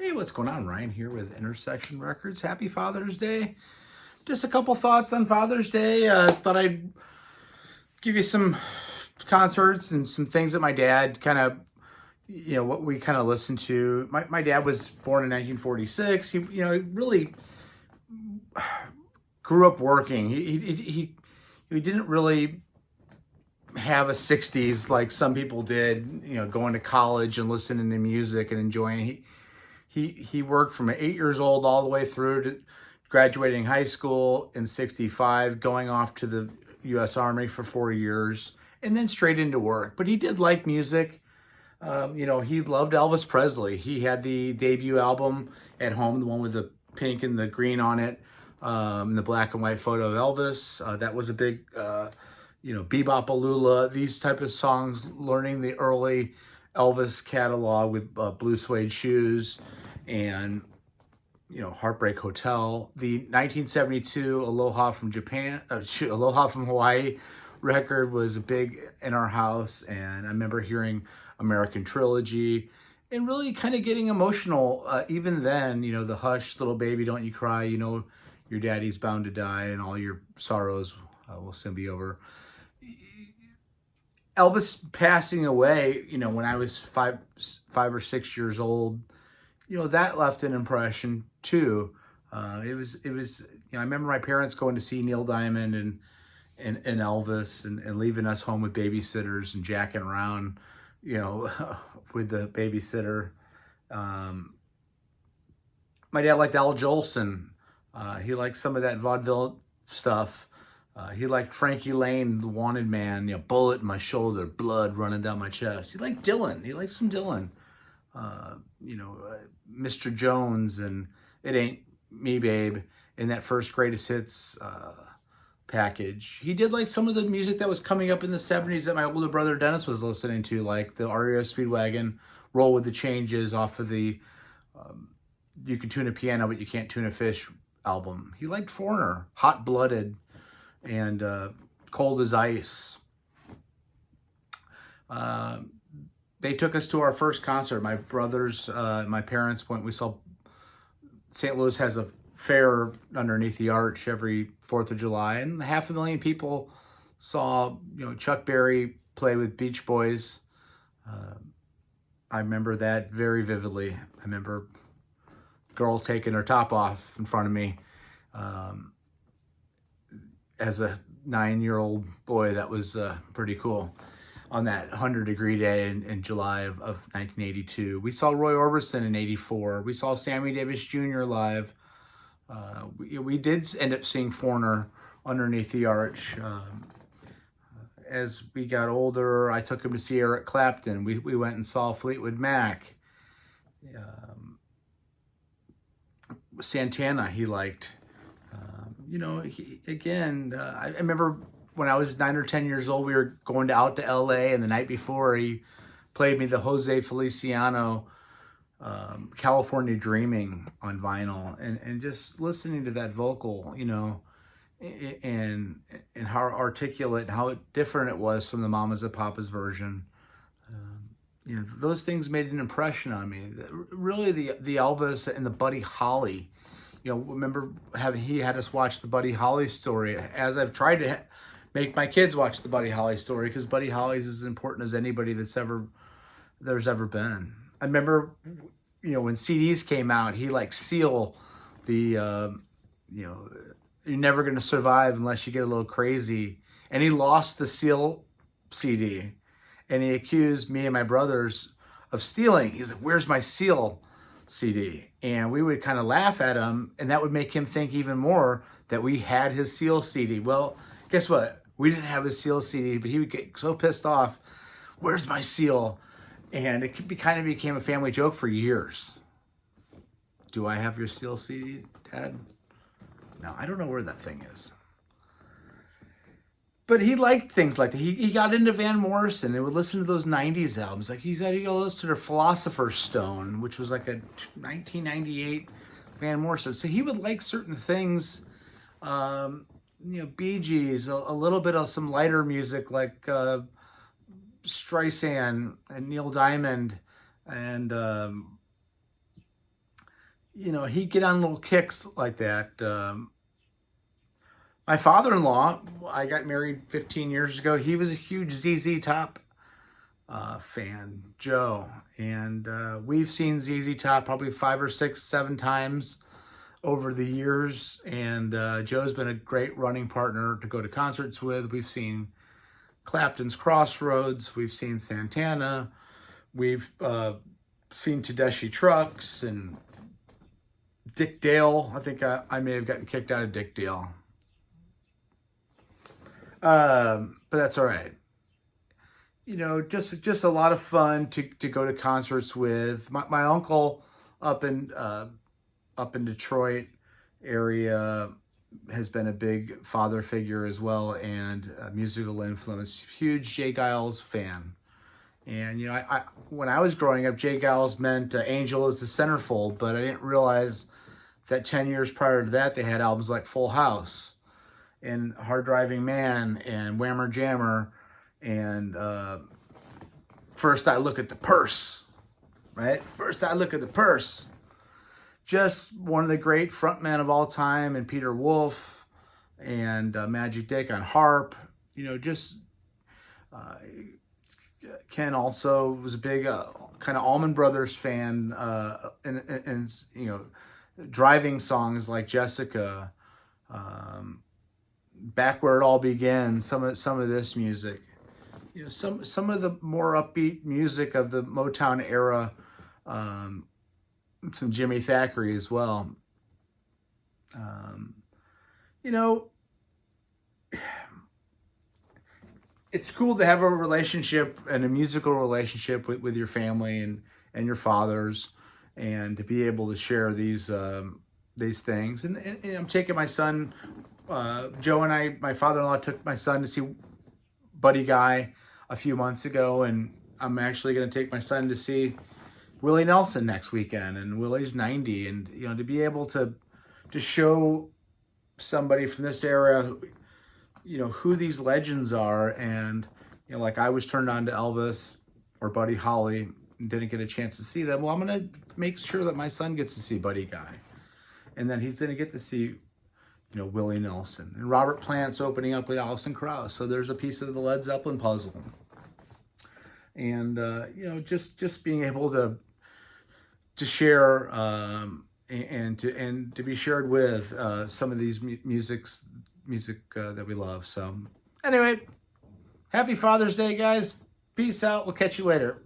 Hey, what's going on? Ryan here with Intersection Records. Happy Father's Day. Just a couple thoughts on Father's Day. Thought I'd give you some concerts and some things that my dad what we kind of listened to. My dad was born in 1946. He really grew up working. He didn't really have a 60s like some people did, going to college and listening to music and enjoying. He worked from 8 years old all the way through to graduating high school in 65, going off to the U.S. Army for 4 years, and then straight into work. But he did like music. He loved Elvis Presley. He had the debut album at home, the one with the pink and the green on it, and the black and white photo of Elvis. That was a big, Bebop-A-Lula, these type of songs, learning the early Elvis catalog with Blue Suede Shoes and Heartbreak Hotel. The 1972 Aloha from Aloha from Hawaii record was big in our house, and I remember hearing American Trilogy and really kind of getting emotional. Even then, the Hush, Little Baby, Don't You Cry, your daddy's bound to die and all your sorrows will soon be over. Elvis passing away, when I was five or 6 years old, that left an impression too. It was. I remember my parents going to see Neil Diamond and Elvis and leaving us home with babysitters and jacking around, with the babysitter. My dad liked Al Jolson. He liked some of that vaudeville stuff. He liked Frankie Lane, The Wanted Man, bullet in my shoulder, blood running down my chest. He liked Dylan. He liked some Dylan. Mr. Jones and It Ain't Me, Babe, in that first greatest hits package. He did like some of the music that was coming up in the 70s that my older brother Dennis was listening to, like the REO Speedwagon, Roll with the Changes off of the You Can Tune a Piano But You Can't Tune a Fish album. He liked Foreigner, Hot Blooded, and Cold as Ice. They took us to our first concert. My brothers, my parents went. We saw St. Louis has a fair underneath the arch every 4th of July, and 500,000 people saw Chuck Berry play with Beach Boys. I remember that very vividly. I remember a girl taking her top off in front of me. As a 9-year-old boy, that was pretty cool. On that 100-degree day in July of 1982. We saw Roy Orbison in 84. We saw Sammy Davis Jr. live. We did end up seeing Foreigner underneath the arch. As we got older, I took him to see Eric Clapton. We went and saw Fleetwood Mac. Santana he liked. I remember when I was 9 or 10 years old, we were going out to LA, and the night before he played me the Jose Feliciano California Dreaming on vinyl, and just listening to that vocal, and how articulate and how different it was from the Mamas and Papas version. Those things made an impression on me. Really, the Elvis and the Buddy Holly. Remember he had us watch the Buddy Holly story, as I've tried to make my kids watch the Buddy Holly story, because Buddy Holly's as important as anybody there's ever been. I remember, when CDs came out, he like Seal, the, You're Never Gonna Survive Unless You Get a Little Crazy. And he lost the Seal CD. And he accused me and my brothers of stealing. He's like, "Where's my Seal CD?" And we would kind of laugh at him, and that would make him think even more that we had his Seal CD. Well, guess what? We didn't have his Seal CD, but he would get so pissed off. "Where's my Seal?" And it kind of became a family joke for years. "Do I have your Seal CD, Dad?" No, I don't know where that thing is. But he liked things like that. He got into Van Morrison and would listen to those 90s albums. Like he said, he go listen to Philosopher's Stone, which was like a 1998 Van Morrison. So he would like certain things, Bee Gees, a little bit of some lighter music like Streisand and Neil Diamond and you know, he'd get on little kicks like that. My father-in-law, I got married 15 years ago. He was a huge ZZ Top fan, Joe. And we've seen ZZ Top probably 5 or 6, 7 times over the years. And Joe's been a great running partner to go to concerts with. We've seen Clapton's Crossroads. We've seen Santana. We've seen Tedeschi Trucks and Dick Dale. I think I may have gotten kicked out of Dick Dale. But that's all right. You know, just a lot of fun to go to concerts with. My uncle up in Detroit area has been a big father figure as well, and a musical influence. Huge Jay Giles fan. And, you know, I when I was growing up, Jay Giles meant Angel is the Centerfold, but I didn't realize that 10 years prior to that, they had albums like Full House and Hard Driving Man and Whammer Jammer and First I Look at the Purse, right? First I Look at the Purse. Just one of the great frontmen of all time, and Peter Wolf and Magic Dick on harp. You know, just Ken also was a big kind of Allman Brothers fan, and you know, driving songs like Jessica, Back Where It All Began. Some of this music, you know, some of the more upbeat music of the Motown era. Some Jimmy Thackeray as well. You know, it's cool to have a relationship and a musical relationship with your family and your fathers, and to be able to share these things. And I'm taking my son, Joe and I, my father-in-law took my son to see Buddy Guy a few months ago, and I'm actually going to take my son to see Willie Nelson next weekend, and Willie's 90. And, you know, to be able to show somebody from this era, you know, who these legends are. And, you know, like I was turned on to Elvis or Buddy Holly and didn't get a chance to see them. Well, I'm going to make sure that my son gets to see Buddy Guy, and then he's going to get to see, you know, Willie Nelson. And Robert Plant's opening up with Alison Krauss, so there's a piece of the Led Zeppelin puzzle. And you know, just being able to share and to be shared with some of these music that we love. So anyway, happy Father's Day, guys. Peace out. We'll catch you later.